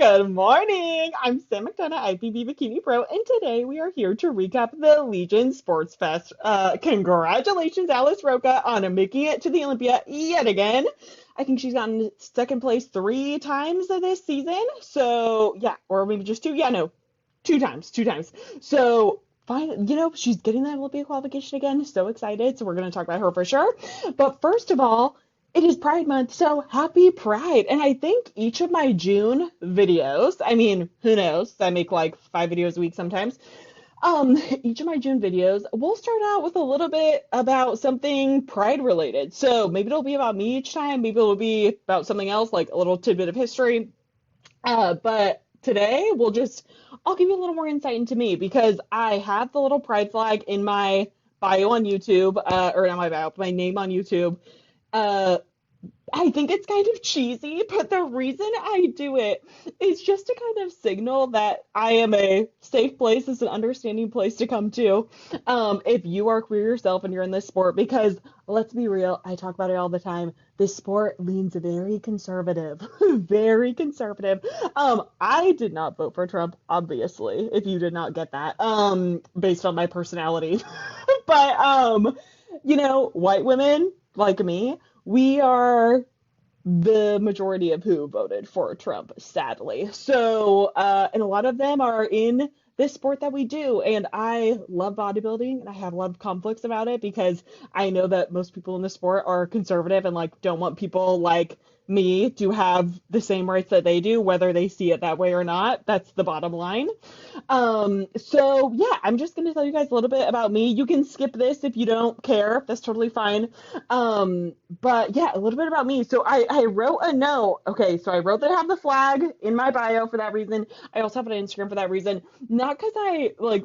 Good morning. I'm Sam McDonough, IFBB Bikini Pro, and today we are here to recap the Legion Sports Fest. Congratulations, Alice Rocha, on making it to the Olympia yet again. I think she's gotten second place three times this season. So yeah, or maybe just two. Yeah, no, two times. So fine, she's getting that Olympia qualification again. So excited. So we're gonna talk about her for sure. But first of all, it is Pride Month, so happy Pride. And I think each of my June videos, I mean, who knows? I make like 5 videos a week sometimes. Each of my June videos will start out with a little bit about something Pride related. So maybe it'll be about me each time, maybe it'll be about something else, like a little tidbit of history. But today I'll give you a little more insight into me because I have the little Pride flag in my bio on YouTube, or not my bio, my name on YouTube. Uh, I think it's kind of cheesy, but the reason I do it is just to kind of signal that I am a safe place, it's an understanding place to come to, if you are queer yourself and you're in this sport, because let's be real, I talk about it all the time. This sport leans very conservative, very conservative. I did not vote for Trump, obviously, if you did not get that, based on my personality. But, white women like me, we are the majority of who voted for Trump, sadly. So, and a lot of them are in this sport that we do. And I love bodybuilding and I have a lot of conflicts about it because I know that most people in the sport are conservative and like don't want people like me to have the same rights that they do, whether they see it that way or not. That's the bottom line. So yeah, I'm just gonna tell you guys a little bit about me. You can skip this if you don't care. That's totally fine. But yeah, a little bit about me. So I wrote a note. Okay, so I wrote that I have the flag in my bio for that reason. I also have an Instagram for that reason. Not because I like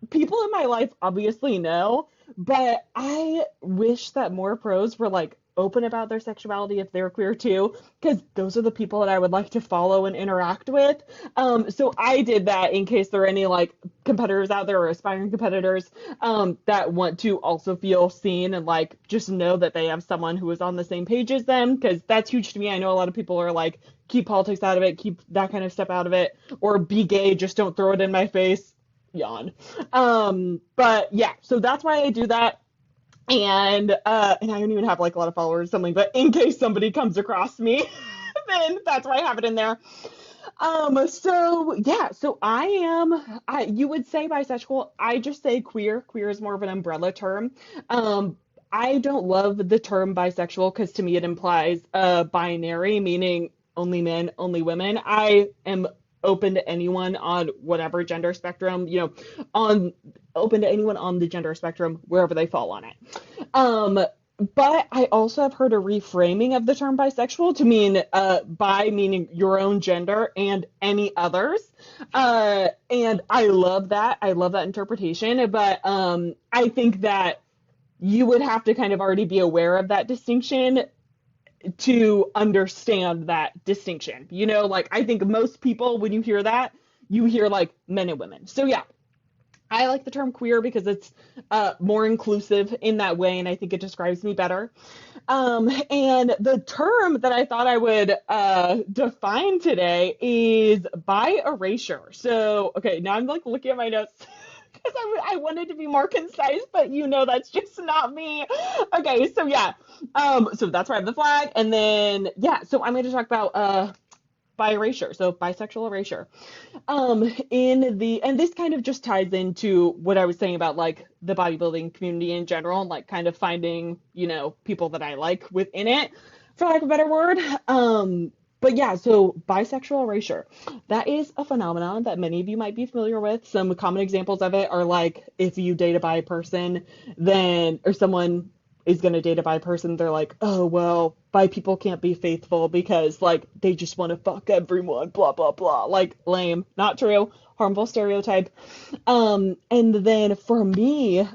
people in my life obviously know, but I wish that more pros were like open about their sexuality if they're queer too, because those are the people that I would like to follow and interact with. So I did that in case there are any like competitors out there or aspiring competitors that want to also feel seen and like just know that they have someone who is on the same page as them, because that's huge to me. I know a lot of people are like, keep politics out of it, keep that kind of stuff out of it, or be gay, just don't throw it in my face. Yawn. But yeah, so that's why I do that. And I don't even have like a lot of followers or something, but in case somebody comes across me, then that's why I have it in there. So yeah, so you would say bisexual. I just say queer. Queer is more of an umbrella term. I don't love the term bisexual because to me it implies binary, meaning only men, only women. I am open to anyone on whatever gender spectrum, on open to anyone on the gender spectrum, wherever they fall on it. Um, but I also have heard a reframing of the term bisexual to mean bi meaning your own gender and any others. And I love that. I love that interpretation. But I think that you would have to kind of already be aware of that distinction to understand that distinction. Like I think most people, when you hear that, you hear like men and women. So yeah, I like the term queer because it's more inclusive in that way, and I think it describes me better. And the term that I thought I would define today is by erasure. So, okay, now I'm like looking at my notes because I wanted to be more concise, but that's just not me. Okay, so yeah, so that's why I have the flag, and then yeah, so I'm going to talk about by erasure, so bisexual erasure. And this kind of just ties into what I was saying about like the bodybuilding community in general, and like kind of finding, people that I like within it, for lack of a better word. But yeah, so bisexual erasure, that is a phenomenon that many of you might be familiar with. Some common examples of it are like if you date a bi person, then, or someone is going to date a bi person, they're like, oh, well, bi people can't be faithful because, like, they just want to fuck everyone, blah, blah, blah. Like, lame. Not true. Harmful stereotype. And then for me,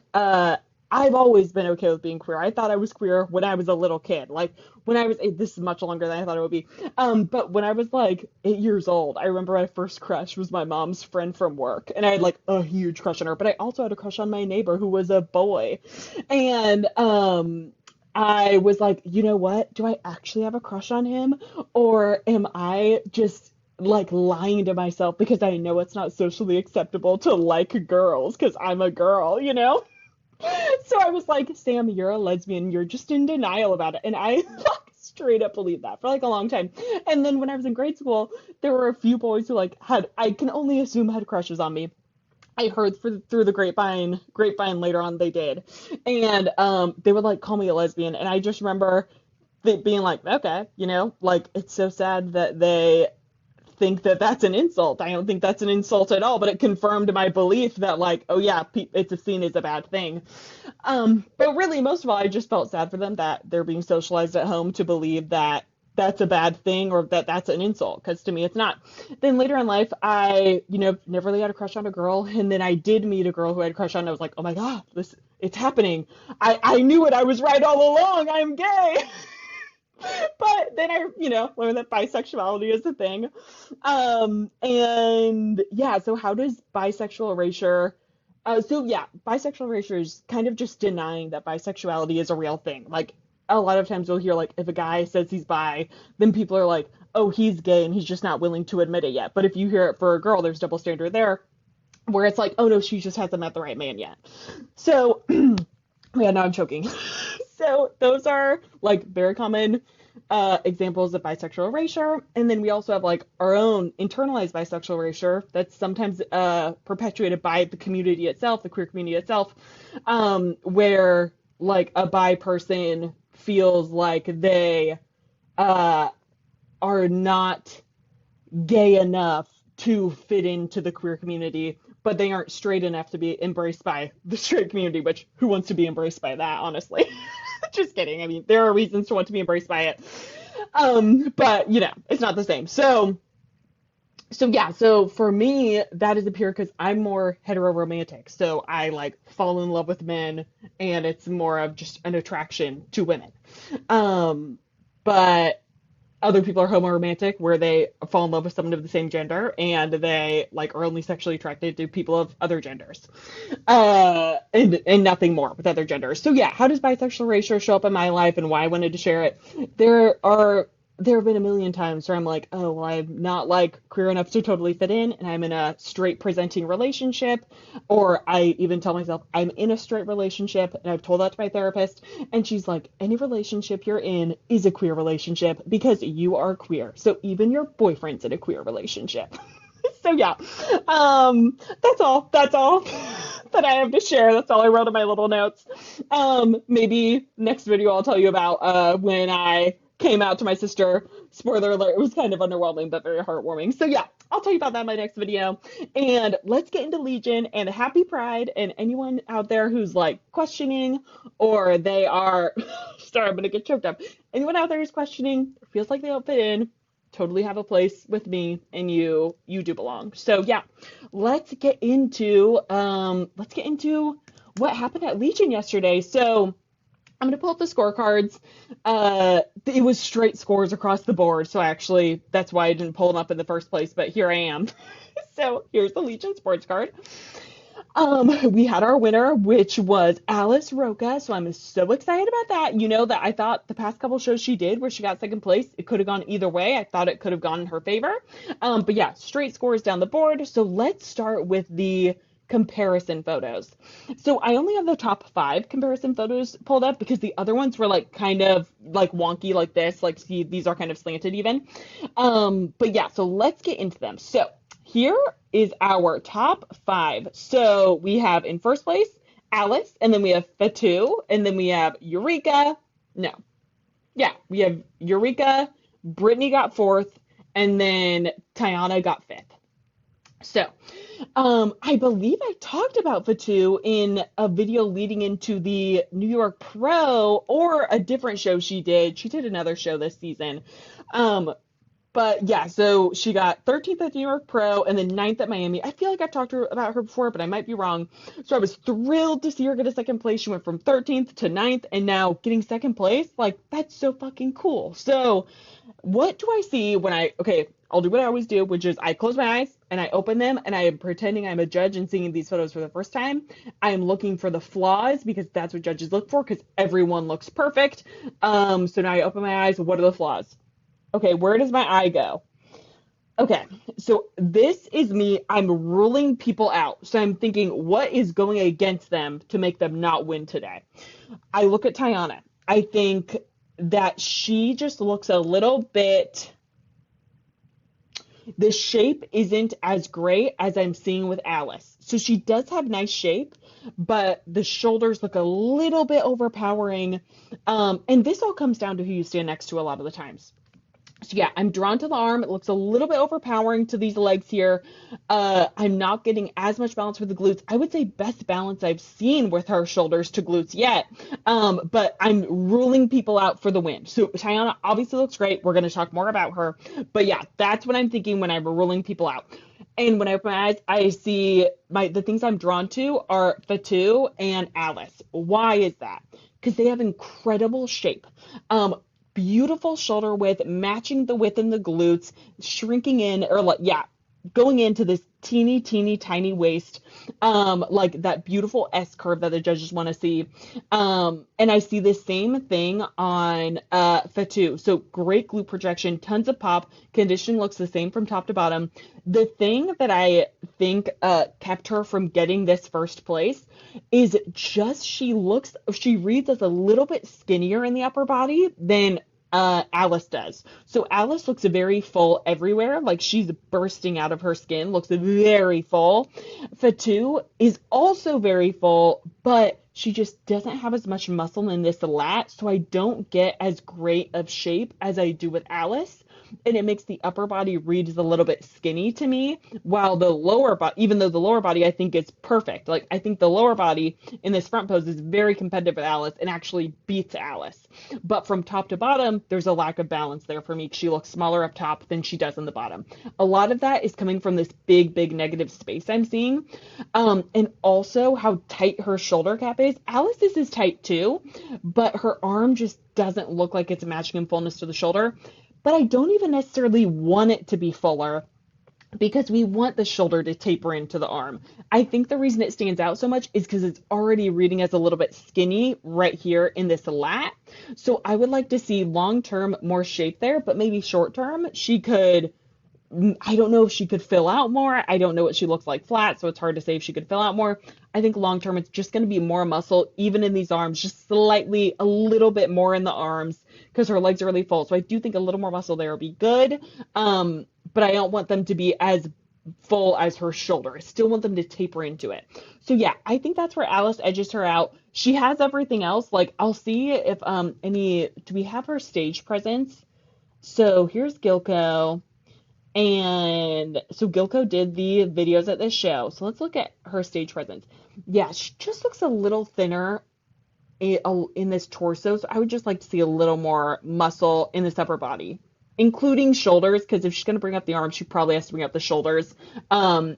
I've always been okay with being queer. I thought I was queer when I was a little kid. Like, when I was, this is much longer than I thought it would be. But when I was like 8 years old, I remember my first crush was my mom's friend from work. And I had like a huge crush on her, but I also had a crush on my neighbor who was a boy. And, I was like, you know what? Do I actually have a crush on him? Or am I just like lying to myself because I know it's not socially acceptable to like girls because I'm a girl, you know? So I was like, Sam, you're a lesbian. You're just in denial about it. And I like straight up believed that for like a long time. And then when I was in grade school, there were a few boys who like had, I can only assume had crushes on me. I heard through the grapevine later on they did. And they would like call me a lesbian. And I just remember being like, okay, you know, like it's so sad that they think that that's an insult. I don't think that's an insult at all, but it confirmed my belief that like, oh yeah, it's a seen as a bad thing. But really, most of all, I just felt sad for them that they're being socialized at home to believe that that's a bad thing or that that's an insult, because to me it's not. Then later in life, I, you know, never really had a crush on a girl, and then I did meet a girl who I had a crush on. And I was like, oh my god, this it's happening. I knew it. I was right all along. I'm gay. But then I, you know, learned that bisexuality is a thing. And yeah, so how does bisexual erasure? So yeah, bisexual erasure is kind of just denying that bisexuality is a real thing. Like a lot of times you'll hear like if a guy says he's bi, then people are like, oh, he's gay and he's just not willing to admit it yet. But if you hear it for a girl, there's double standard there, where it's like, oh no, she just hasn't met the right man yet. So yeah, now I'm choking. So those are like very common examples of bisexual erasure. And then we also have like our own internalized bisexual erasure that's sometimes perpetuated by the community itself, the queer community itself, where like a bi person feels like they are not gay enough to fit into the queer community, but they aren't straight enough to be embraced by the straight community, which who wants to be embraced by that, honestly? Just kidding. I mean, there are reasons to want to be embraced by it. But you know, it's not the same. So yeah, so for me, that is a period because I'm more hetero-romantic. So I like fall in love with men and it's more of just an attraction to women. But other people are homoromantic where they fall in love with someone of the same gender and they like are only sexually attracted to people of other genders, and nothing more with other genders. So yeah, how does bisexual erasure show up in my life and why I wanted to share it? There have been a million times where I'm like, oh, well, I'm not like queer enough to totally fit in, and I'm in a straight presenting relationship, or I even tell myself I'm in a straight relationship, and I've told that to my therapist, and she's like, any relationship you're in is a queer relationship because you are queer, so even your boyfriend's in a queer relationship. So yeah, that's all that I have to share. That's all I wrote in my little notes. Maybe next video I'll tell you about when I came out to my sister. Spoiler alert, it was kind of underwhelming, but very heartwarming. So yeah, I'll tell you about that in my next video. And let's get into Legion and happy Pride. And anyone out there who's like questioning or they are, sorry, I'm going to get choked up. Anyone out there who's questioning, feels like they don't fit in, totally have a place with me and you do belong. So yeah, let's get into what happened at Legion yesterday. So I'm going to pull up the scorecards. It was straight scores across the board. So actually, that's why I didn't pull them up in the first place. But here I am. So here's the Legion sports card. We had our winner, which was Alice Rocha. So I'm so excited about that. You know that I thought the past couple shows she did where she got second place, it could have gone either way. I thought it could have gone in her favor. But yeah, straight scores down the board. So let's start with the comparison photos. So I only have the top 5 comparison photos pulled up because the other ones were like kind of like wonky like this. Like see, these are kind of slanted even. But yeah, so let's get into them. So here is our top 5. So we have in first place Alice, and then we have Fatu, and then we have Eureka. No. Yeah, we have Eureka, Brittany got 4th, and then Tiana got 5th. So, I believe I talked about Fatu in a video leading into the New York Pro or a different show she did. She did another show this season. But yeah, so she got 13th at New York Pro and then 9th at Miami. I feel like I've talked about her before, but I might be wrong. So I was thrilled to see her get a second place. She went from 13th to 9th and now getting second place. Like, that's so fucking cool. So what do I see when I'll do what I always do, which is I close my eyes and I open them and I am pretending I'm a judge and seeing these photos for the first time. I am looking for the flaws because that's what judges look for because everyone looks perfect. So now I open my eyes. What are the flaws? Okay, where does my eye go? Okay, so this is me. I'm ruling people out. So I'm thinking, what is going against them to make them not win today? I look at Tiana. I think that she just looks a little bit, the shape isn't as great as I'm seeing with Alice. So she does have nice shape, but the shoulders look a little bit overpowering. And this all comes down to who you stand next to a lot of the times. So yeah, I'm drawn to the arm. It looks a little bit overpowering to these legs here. I'm not getting as much balance with the glutes. I would say best balance I've seen with her shoulders to glutes yet. But I'm ruling people out for the win. So Tiana obviously looks great. We're going to talk more about her. But yeah, that's what I'm thinking when I'm ruling people out. And when I open my eyes, I see the things I'm drawn to are Fatu and Alice. Why is that? Because they have incredible shape. Beautiful shoulder width, matching the width in the glutes, shrinking in, or like, yeah, going into this teeny, teeny, tiny waist, like that beautiful S curve that the judges want to see. And I see the same thing on Fatu. So great glute projection, tons of pop. Condition looks the same from top to bottom. The thing that I think kept her from getting this first place is just she reads as a little bit skinnier in the upper body than Alice does. So Alice looks very full everywhere, like she's bursting out of her skin, looks very full. Fatu is also very full, but she just doesn't have as much muscle in this lat, so I don't get as great of shape as I do with Alice. And it makes the upper body read as a little bit skinny to me, while the lower body, even though the lower body I think is perfect. Like I think the lower body in this front pose is very competitive with Alice and actually beats Alice. But from top to bottom, there's a lack of balance there for me. She looks smaller up top than she does in the bottom. A lot of that is coming from this big, big negative space I'm seeing. And also how tight her shoulder cap is. Alice's is tight too, but her arm just doesn't look like it's matching in fullness to the shoulder. But I don't even necessarily want it to be fuller because we want the shoulder to taper into the arm. I think the reason it stands out so much is because it's already reading as a little bit skinny right here in this lat. So I would like to see long term more shape there, but maybe short term she could. I don't know if she could fill out more. I don't know what she looks like flat, so it's hard to say if she could fill out more. I think long term it's just going to be more muscle, even in these arms, just slightly, a little bit more in the arms because her legs are really full. So I do think a little more muscle there would be good. But I don't want them to be as full as her shoulder. I still want them to taper into it. So yeah, I think that's where Alice edges her out. She has everything else. Like I'll see if do we have her stage presence? So here's Gilco. And so Gilco did the videos at this show. So let's look at her stage presence. Yeah, she just looks a little thinner in this torso. So I would just like to see a little more muscle in this upper body, including shoulders, because if she's going to bring up the arms, she probably has to bring up the shoulders, um,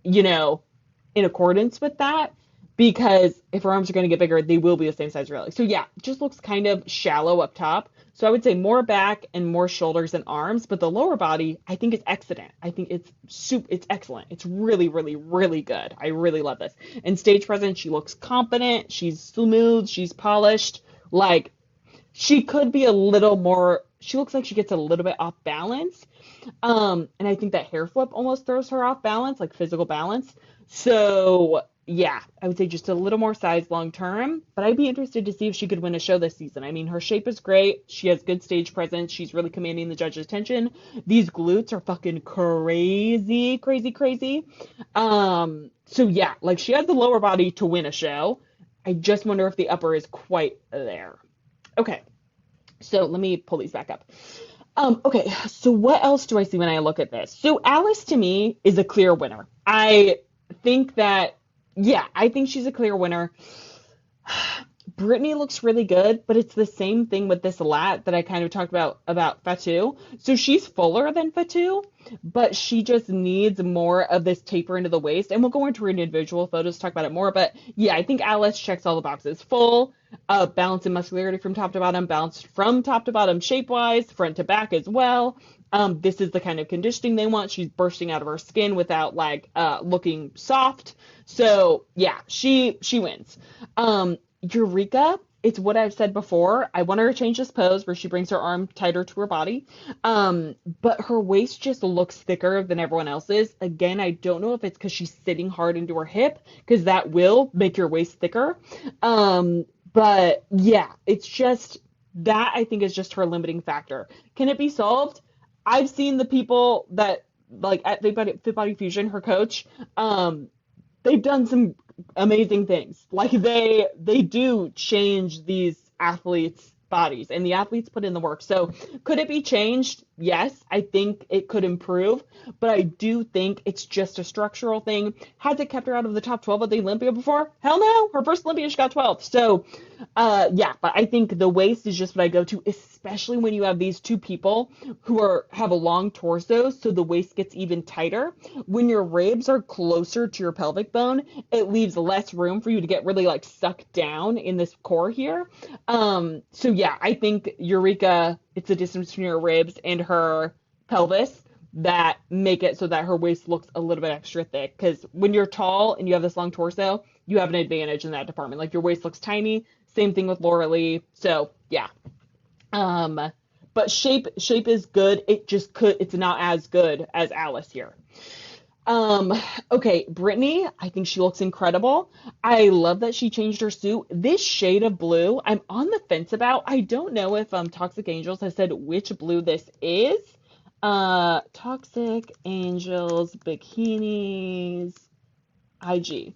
you know, in accordance with that. Because if her arms are going to get bigger, they will be the same size really. So yeah, just looks kind of shallow up top. So I would say more back and more shoulders and arms, but the lower body I think is excellent. I think it's excellent. It's really, really, really good. I really love this. And stage presence, she looks confident, she's smooth, she's polished. Like she could be a little more, she looks like she gets a little bit off balance. And I think that hair flip almost throws her off balance, like physical balance. So yeah, I would say just a little more size long term, but I'd be interested to see if she could win a show this season. I mean, her shape is great. She has good stage presence. She's really commanding the judges' attention. These glutes are fucking crazy, crazy, crazy. So yeah, like she has the lower body to win a show. I just wonder if the upper is quite there. Okay, so let me pull these back up. Okay, so what else do I see when I look at this? So Alice to me is a clear winner. I think that, yeah, I think she's a clear winner. Brittany looks really good, but it's the same thing with this lat that I kind of talked about Fatu. So she's fuller than Fatu, but she just needs more of this taper into the waist. And we'll go into her individual photos to talk about it more. But yeah, I think Alice checks all the boxes. Full, balance and muscularity from top to bottom, balanced from top to bottom shape-wise, front to back as well. This is the kind of conditioning they want. She's bursting out of her skin without like looking soft. So yeah, she wins. Eureka. it's what I've said before. I want her to change this pose where she brings her arm tighter to her body. But her waist just looks thicker than everyone else's. Again, I don't know if it's because she's sitting hard into her hip, because that will make your waist thicker. But yeah, it's just that I think is just her limiting factor. Can it be solved? I've seen the people that like at Fit Body Fusion, her coach, they've done some amazing things. Like they do change these athletes' bodies and the athletes put in the work. So could it be changed? Yes, I think it could improve, but I do think it's just a structural thing. Has it kept her out of the top 12 at the Olympia before? Hell no. Her first Olympia, she got 12th. So yeah, but I think the waist is just what I go to, especially when you have these two people who have a long torso, so the waist gets even tighter. When your ribs are closer to your pelvic bone, it leaves less room for you to get really like sucked down in this core here. So yeah, I think Eureka, it's the distance between her ribs and her pelvis that make it so that her waist looks a little bit extra thick. Because when you're tall and you have this long torso, you have an advantage in that department. Like your waist looks tiny. Same thing with Laura Lee. So yeah. Um, but shape is good. It's not as good as Alice here. Um, okay, Brittany, I think she looks incredible. I love that she changed her suit. This shade of blue, I'm on the fence about. I don't know if Toxic Angels has said which blue this is. Toxic Angels bikinis IG.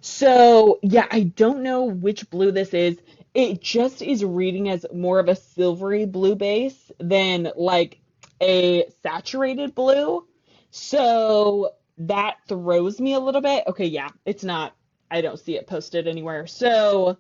So, yeah, I don't know which blue this is. It just is reading as more of a silvery blue base than like a saturated blue. So that throws me a little bit. Okay, yeah, it's not, I don't see it posted anywhere. So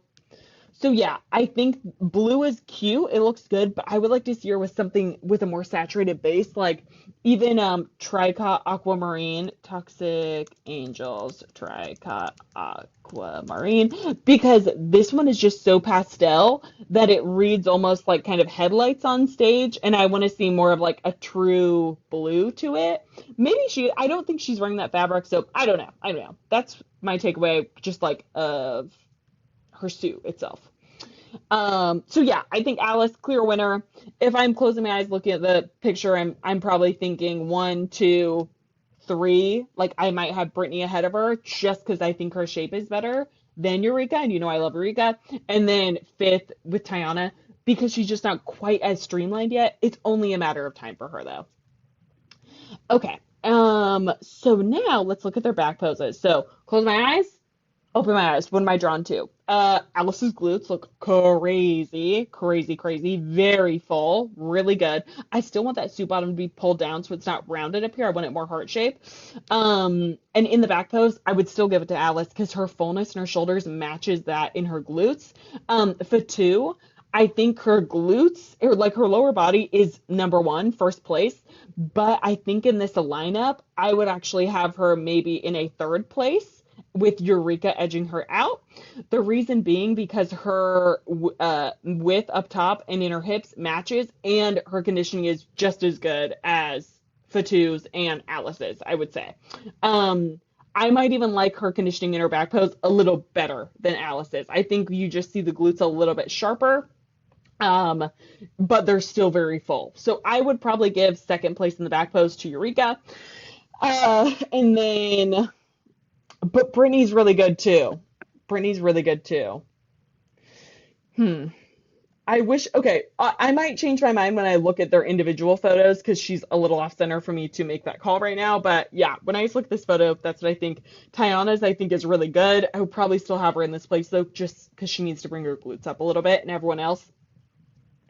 yeah, I think blue is cute. It looks good, but I would like to see her with something with a more saturated base, like even Tricot Aquamarine, Toxic Angels, Tricot Aquamarine, because this one is just so pastel that it reads almost like kind of headlights on stage, and I want to see more of like a true blue to it. I don't think she's wearing that fabric, so I don't know. I don't know. That's my takeaway, just like of her suit itself. So yeah, I think Alice, clear winner. If I'm closing my eyes looking at the picture, I'm probably thinking one, two, three. Like I might have Brittany ahead of her just because I think her shape is better than Eureka, and you know I love Eureka. And then fifth with Tiana because she's just not quite as streamlined yet. It's only a matter of time for her though. Okay. So now let's look at their back poses. So close my eyes. Open my eyes. What am I drawn to? Alice's glutes look crazy, crazy, crazy, very full, really good. I still want that suit bottom to be pulled down so it's not rounded up here. I want it more heart shape. And in the back pose, I would still give it to Alice because her fullness in her shoulders matches that in her glutes. For two, I think her glutes, or like her lower body, is number one, first place. But I think in this lineup, I would actually have her maybe in a third place with Eureka edging her out. The reason being because her width up top and in her hips matches, and her conditioning is just as good as Fatu's and Alice's, I would say. I might even like her conditioning in her back pose a little better than Alice's. I think you just see the glutes a little bit sharper, but they're still very full. So I would probably give second place in the back pose to Eureka. And then but Brittany's really good too. Brittany's really good too. Hmm. I wish, okay, I might change my mind when I look at their individual photos because she's a little off center for me to make that call right now. But yeah, when I just look at this photo, that's what I think. Tiana's, I think, is really good. I would probably still have her in this place though, just because she needs to bring her glutes up a little bit, and everyone else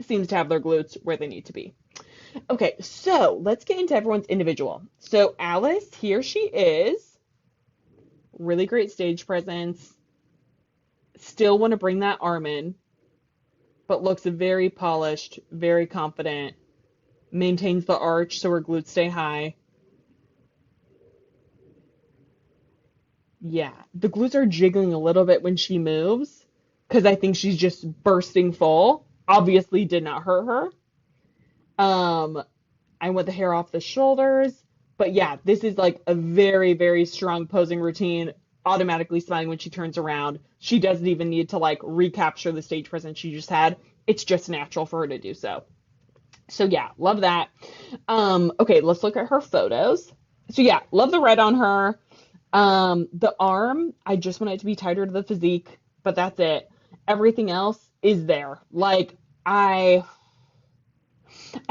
seems to have their glutes where they need to be. Okay, so let's get into everyone's individual. So Alice, here she is. Really great stage presence. Still want to bring that arm in, but looks very polished, very confident. Maintains the arch so her glutes stay high. Yeah, the glutes are jiggling a little bit when she moves because I think she's just bursting full. Obviously did not hurt her. I want the hair off the shoulders. But yeah, this is like a very, very strong posing routine. automatically smiling when she turns around. She doesn't even need to like recapture the stage presence she just had. It's just natural for her to do so. So yeah, love that. Okay, let's look at her photos. So yeah, love the red on her. The arm, I just want it to be tighter to the physique, but that's it. Everything else is there. Like I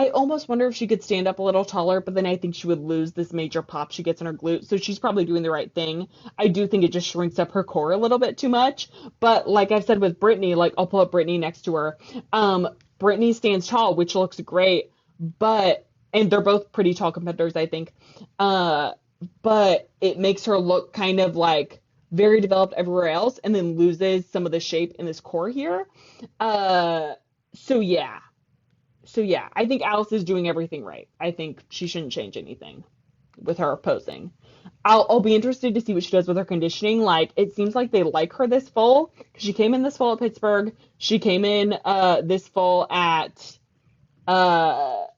almost wonder if she could stand up a little taller, but then I think she would lose this major pop she gets in her glute. So she's probably doing the right thing. I do think it just shrinks up her core a little bit too much. But like I've said with Brittany, like I'll pull up Brittany next to her. Brittany stands tall, which looks great, but and they're both pretty tall competitors, I think. Uh, but it makes her look kind of like very developed everywhere else and then loses some of the shape in this core here. Uh, so yeah. So yeah, I think Alice is doing everything right. I think she shouldn't change anything with her posing. I'll be interested to see what she does with her conditioning. Like it seems like they like her this full. She came in this full at Pittsburgh. She came in this full at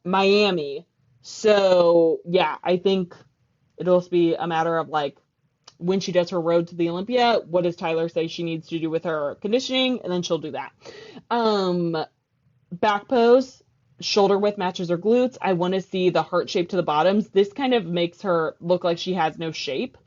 Miami. So yeah, I think it'll just be a matter of like when she does her road to the Olympia, what does Tyler say she needs to do with her conditioning, and then she'll do that. Um, Back pose, shoulder width matches her glutes. I want to see the heart shape to the bottoms. This kind of makes her look like she has no shape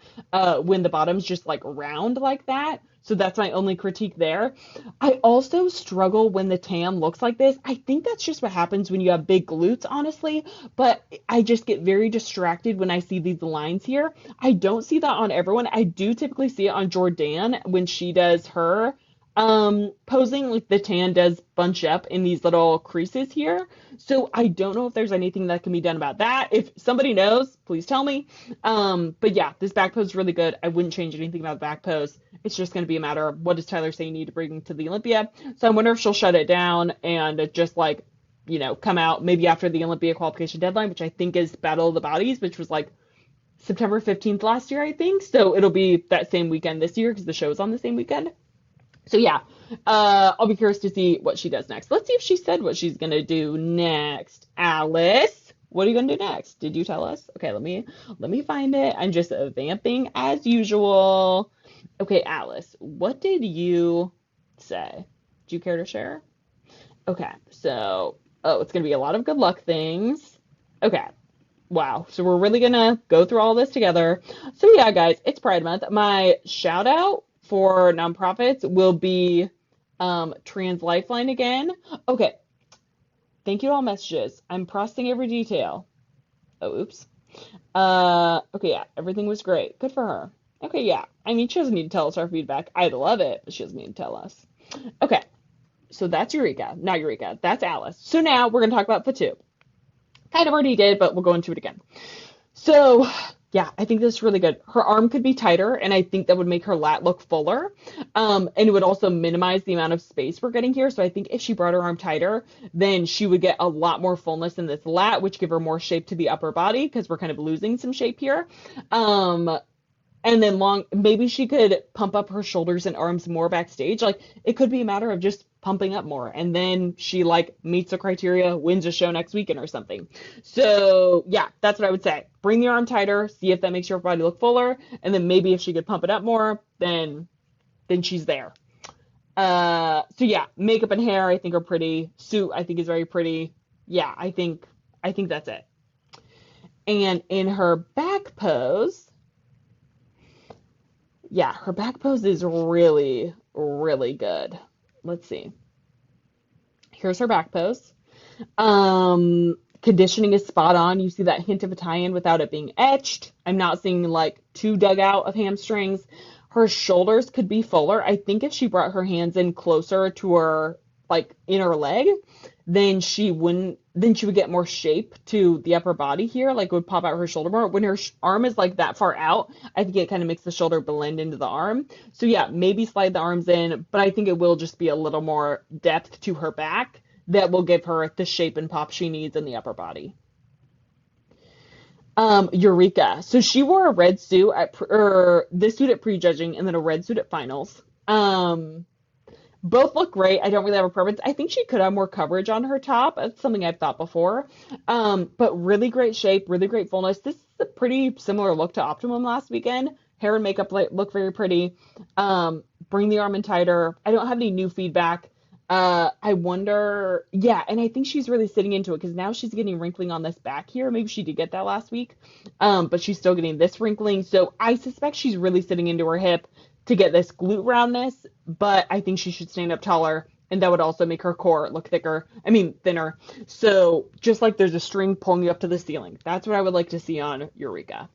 when the bottom's just like round like that. So that's my only critique there. I also struggle when the tan looks like this. I think that's just what happens when you have big glutes, honestly. But I just get very distracted when I see these lines here. I don't see that on everyone. I do typically see it on Jordan when she does her posing. Like the tan does bunch up in these little creases here. So I don't know if there's anything that can be done about that. If somebody knows, please tell me. But yeah, this back pose is really good. I wouldn't change anything about the back pose. It's just going to be a matter of what does Tyler say you need to bring to the Olympia. So I wonder if she'll shut it down and just like, come out maybe after the Olympia qualification deadline, which I think is Battle of the Bodies, which was like September 15th last year, I think. So it'll be that same weekend this year because the show's on the same weekend. So yeah, I'll be curious to see what she does next. Let's see if she said what she's gonna do next. Alice, what are you gonna do next? Did you tell us? Okay, let me find it. I'm just vamping as usual. Okay, Alice, what did you say? Do you care to share? Okay, so it's gonna be a lot of good luck things. Okay. Wow. So we're really gonna go through all this together. So yeah, guys, it's Pride Month. My shout out for nonprofits will be Trans Lifeline again. Okay. Thank you to all messages. I'm processing every detail. Oh, oops. Okay, yeah, everything was great. Good for her. Okay, yeah. I mean, she doesn't need to tell us our feedback. I'd love it, but she doesn't need to tell us. Okay, so that's Eureka. Not Eureka. That's Alice. So now we're gonna talk about Fatu. Kind of already did, but we'll go into it again. So, yeah, I think this is really good. Her arm could be tighter, and I think that would make her lat look fuller. And it would also minimize the amount of space we're getting here. So I think if she brought her arm tighter, then she would get a lot more fullness in this lat, which give her more shape to the upper body because we're kind of losing some shape here. Um, and then maybe she could pump up her shoulders and arms more backstage. Like it could be a matter of just pumping up more. And then she like meets the criteria, wins a show next weekend or something. So yeah, that's what I would say. Bring the arm tighter, see if that makes your body look fuller. And then maybe if she could pump it up more, then she's there. So yeah, makeup and hair I think are pretty. Suit I think is very pretty. Yeah, I think that's it. And in her back pose, yeah, her back pose is really, really good. Let's see. Here's her back pose. Conditioning is spot on. You see that hint of a tie-in without it being etched. I'm not seeing like too dug out of hamstrings. Her shoulders could be fuller. I think if she brought her hands in closer to her like inner leg, then she would get more shape to the upper body here, like it would pop out her shoulder more. When her arm is like that far out, I think it kind of makes the shoulder blend into the arm. So yeah, maybe slide the arms in, but I think it will just be a little more depth to her back that will give her the shape and pop she needs in the upper body. Eureka. So she wore a red suit or this suit at prejudging and then a red suit at finals. Both look great. I don't really have a preference. I think she could have more coverage on her top. That's something I've thought before. But really great shape, really great fullness. This is a pretty similar look to Optimum last weekend. Hair and makeup look very pretty. Bring the arm in tighter. I don't have any new feedback. I wonder, yeah, and I think she's really sitting into it because now she's getting wrinkling on this back here. Maybe she did get that last week, but she's still getting this wrinkling. So I suspect she's really sitting into her hip to get this glute roundness, but I think she should stand up taller, and that would also make her core look thinner. So just like there's a string pulling you up to the ceiling. That's what I would like to see on Eureka.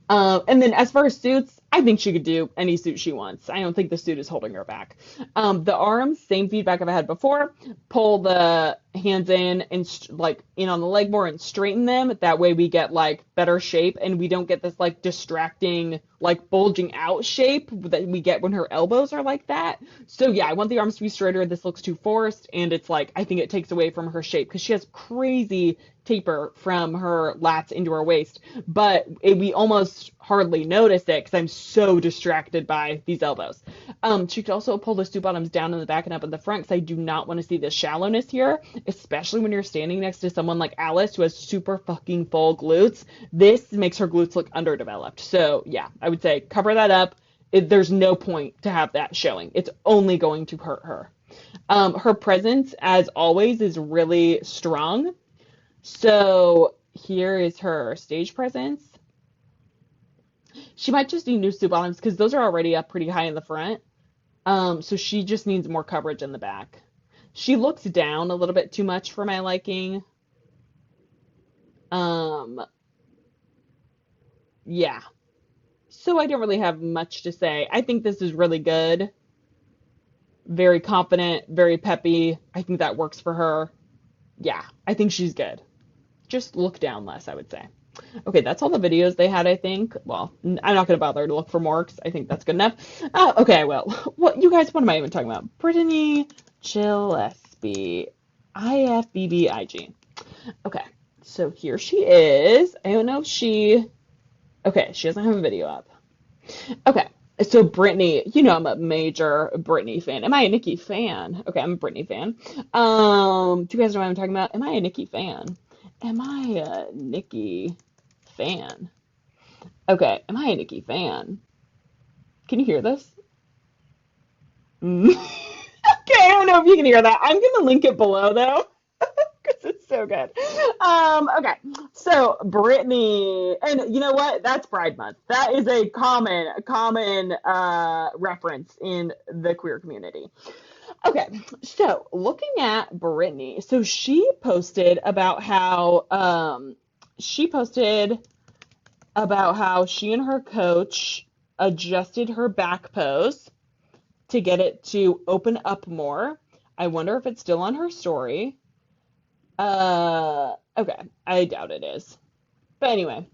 And then as far as suits, I think she could do any suit she wants. I don't think the suit is holding her back. The arms, same feedback I've had before. Pull the hands in and like in on the leg more and straighten them. That way we get like better shape and we don't get this like distracting, like bulging out shape that we get when her elbows are like that. So yeah, I want the arms to be straighter. This looks too forced and it's like, I think it takes away from her shape because she has crazy taper from her lats into her waist, but we almost hardly notice it because I'm so distracted by these elbows. She could also pull the suit bottoms down in the back and up in the front because I do not want to see the shallowness here, especially when you're standing next to someone like Alice who has super fucking full glutes. This makes her glutes look underdeveloped. So yeah, I would say cover that up. There's no point to have that showing. It's only going to hurt her. Her presence, as always, is really strong. So here is her stage presence. She might just need new suit bottoms because those are already up pretty high in the front. So she just needs more coverage in the back. She looks down a little bit too much for my liking. Yeah. So I don't really have much to say. I think this is really good. Very confident, very peppy. I think that works for her. Yeah, I think she's good. Just look down less, I would say. Okay, that's all the videos they had, I think. Well, I'm not going to bother to look for more because I think that's good enough. Okay, well, what you guys, what am I even talking about? Brittany Gillespie, IFBB IG. Okay, so here she is. I don't know if okay, she doesn't have a video up. Okay, so Brittany, you know I'm a major Brittany fan. Am I a Nikki fan? Okay, I'm a Brittany fan. Do you guys know what I'm talking about? Am I a Nikki fan? Am I a Nikki fan? Okay, am I a Nikki fan? Can you hear this? Okay, I don't know if you can hear that. I'm gonna link it below though, because it's so good. Okay, so Brittany, and you know what? That's Pride Month. That is a common reference in the queer community. Okay, so looking at Brittany, so she posted about how she and her coach adjusted her back pose to get it to open up more. I wonder if it's still on her story. Okay, I doubt it is. But anyway,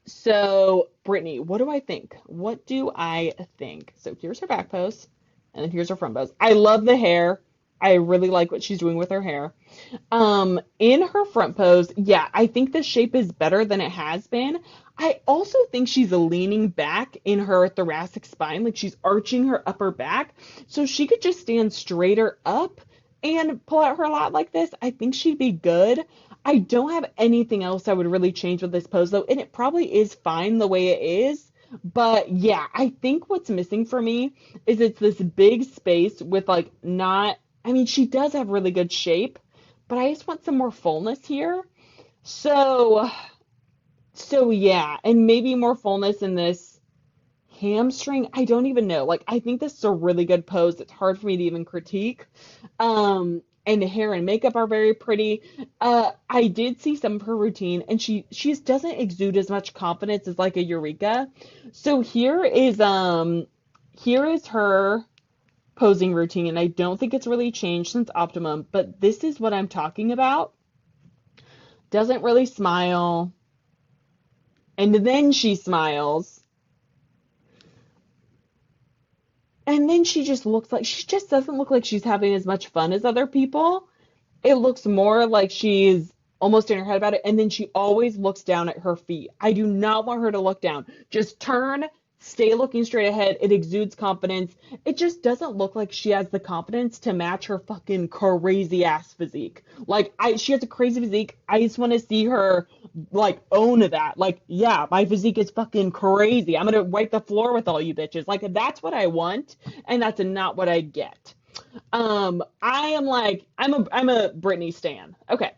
so Brittany, what do I think? What do I think? So here's her back pose, and then here's her front pose. I love the hair. I really like what she's doing with her hair. In her front pose, yeah, I think the shape is better than it has been. I also think she's leaning back in her thoracic spine, like she's arching her upper back, so she could just stand straighter up and pull out her lat like this. I think she'd be good. I don't have anything else I would really change with this pose though, and it probably is fine the way it is. But yeah, I think what's missing for me is it's this big space with like not, I mean, she does have really good shape, but I just want some more fullness here. So, so yeah, and maybe more fullness in this hamstring. I don't even know. Like, I think this is a really good pose. It's hard for me to even critique. And the hair and makeup are very pretty. I did see some of her routine, and she just doesn't exude as much confidence as like a Eureka. So here is her posing routine, and I don't think it's really changed since Optimum, but this is what I'm talking about. Doesn't really smile, and then she smiles, and then she just doesn't look like she's having as much fun as other people. It looks more like she's almost in her head about it, and then she always looks down at her feet. I do not want her to look down. Just turn, stay looking straight ahead. It exudes confidence. It just doesn't look like she has the confidence to match her fucking crazy ass physique. Like she has a crazy physique. I just want to see her like own that. Like, yeah, my physique is fucking crazy. I'm gonna wipe the floor with all you bitches. Like, that's what I want, and that's not what I get. I am like, I'm a Britney stan. Okay.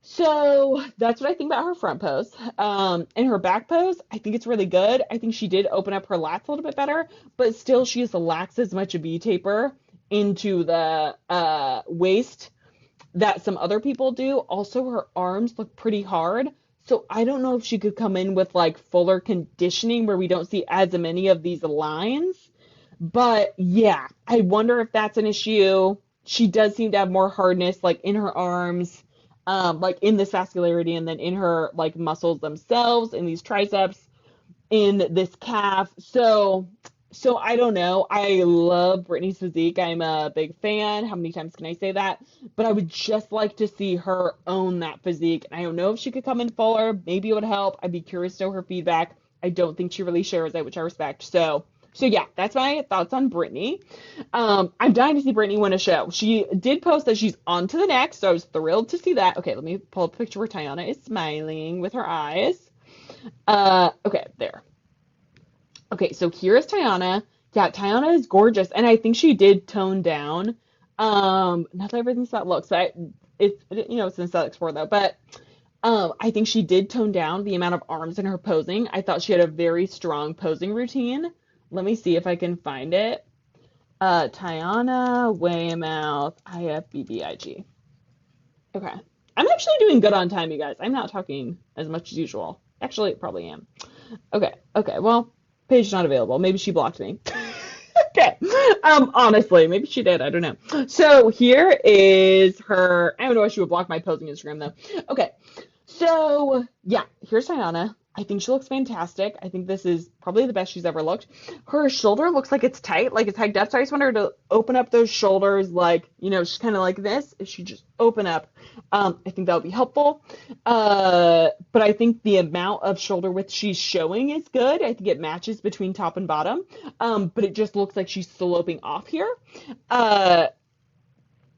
So that's what I think about her front pose. And her back pose, I think it's really good. I think she did open up her lats a little bit better, but still she has lacks as much a V taper into the waist that some other people do. Also, her arms look pretty hard. So I don't know if she could come in with like fuller conditioning where we don't see as many of these lines. But yeah, I wonder if that's an issue. She does seem to have more hardness like in her arms, like in this vascularity and then in her like muscles themselves, in these triceps, in this calf. So I don't know. I love Britney's physique. I'm a big fan. How many times can I say that? But I would just like to see her own that physique. And I don't know if she could come in fuller. Maybe it would help. I'd be curious to know her feedback. I don't think she really shares it, which I respect. So yeah, that's my thoughts on Britney. I'm dying to see Britney win a show. She did post that she's on to the next, so I was thrilled to see that. Okay, let me pull up a picture where Tiana is smiling with her eyes. Okay, there. Okay, so here's Tiana. Yeah, Tiana is gorgeous, and I think she did tone down. Not that everything's about looks, but it's an aesthetic sport though. But I think she did tone down the amount of arms in her posing. I thought she had a very strong posing routine. Let me see if I can find it. Tiana Weymouth IFBB. Okay, I'm actually doing good on time, you guys. I'm not talking as much as usual. Actually, probably am. Okay. Well, page not available. Maybe she blocked me. Okay. Honestly, maybe she did. I don't know. So here is her. I don't know why she would block my posing Instagram though. Okay. So yeah, here's Tiana. I think she looks fantastic. I think this is probably the best she's ever looked. Her shoulder looks like it's tight, like it's hiked up. So I just want her to open up those shoulders, like, she's kind of like this. If she just open up, I think that would be helpful. But I think the amount of shoulder width she's showing is good. I think it matches between top and bottom. But it just looks like she's sloping off here.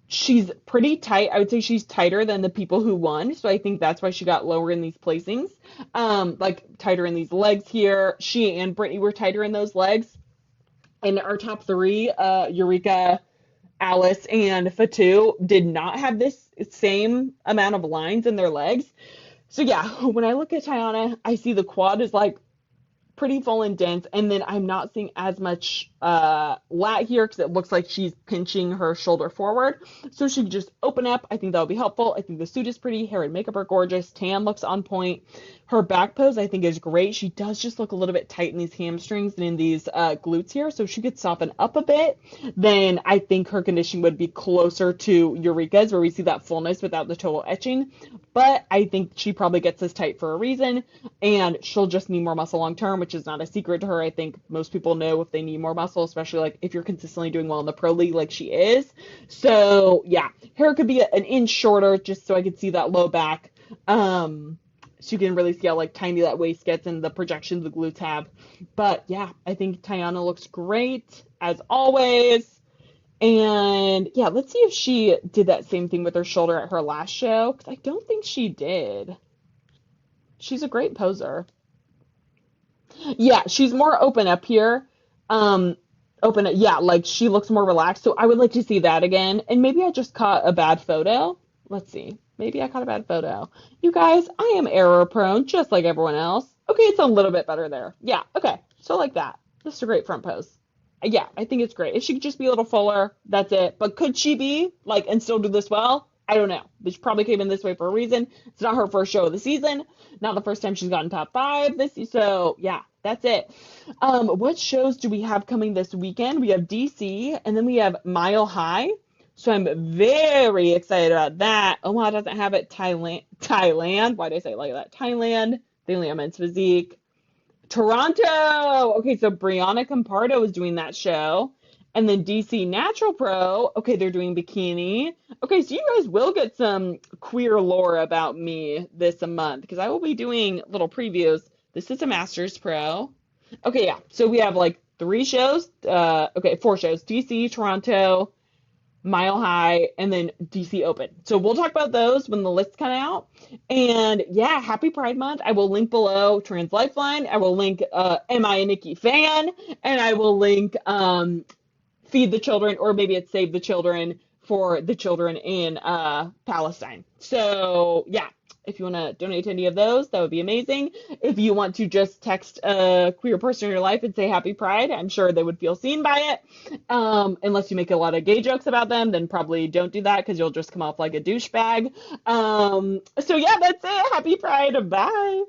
She's pretty tight. I would say she's tighter than the people who won. So I think that's why she got lower in these placings. Like tighter in these legs here. She and Brittany were tighter in those legs. And our top three, Eureka, Alice, and Fatu, did not have this same amount of lines in their legs. So yeah, when I look at Tiana, I see the quad is like pretty full and dense, and then I'm not seeing as much lat here because it looks like she's pinching her shoulder forward. So she can just open up. I think that would be helpful. I think the suit is pretty. Hair and makeup are gorgeous. Tan looks on point. Her back pose I think is great. She does just look a little bit tight in these hamstrings and in these glutes here. So if she could soften up a bit, then I think her conditioning would be closer to Eureka's, where we see that fullness without the total etching. But I think she probably gets this tight for a reason, and she'll just need more muscle long term, which is not a secret to her. I think most people know if they need more muscle, especially like if you're consistently doing well in the pro league like she is. So yeah, hair could be an inch shorter just so I could see that low back. So you can really see how like tiny that waist gets and the projections the glutes have. But yeah, I think Tiana looks great as always. And yeah, let's see if she did that same thing with her shoulder at her last show, because I don't think she did. She's a great poser. Yeah, she's more open up here. Open up, yeah, like she looks more relaxed. So I would like to see that again. And maybe I just caught a bad photo. Let's see. Maybe I caught a bad photo. You guys, I am error prone, just like everyone else. Okay, it's a little bit better there. Yeah, okay. So like that. Just a great front pose. Yeah, I think it's great. If she could just be a little fuller, that's it. But could she be, like, and still do this well? I don't know. But she probably came in this way for a reason. It's not her first show of the season. Not the first time she's gotten top 5 this season. So, yeah, that's it. What shows do we have coming this weekend? We have DC, and then we have Mile High. So I'm very excited about that. Omaha doesn't have it. Thailand. Why did I say it like that? Thailand. They only have men's physique. Toronto. Okay, so Brianna Campardo is doing that show. And then DC Natural Pro. Okay, they're doing Bikini. Okay, so you guys will get some queer lore about me this month because I will be doing little previews. This is a Masters Pro. Okay, yeah. So we have like 3 shows. Okay, 4 shows. DC, Toronto, Mile High, and then DC Open. So we'll talk about those when the lists come out. And yeah, happy Pride Month. I will link below Trans Lifeline. I will link Am I a Nikki Fan? And I will link Feed the Children, or maybe it's Save the Children for the children in Palestine. So yeah, if you want to donate to any of those, that would be amazing. If you want to just text a queer person in your life and say Happy Pride, I'm sure they would feel seen by it. Unless you make a lot of gay jokes about them, then probably don't do that because you'll just come off like a douchebag. So yeah, that's it. Happy Pride. Bye.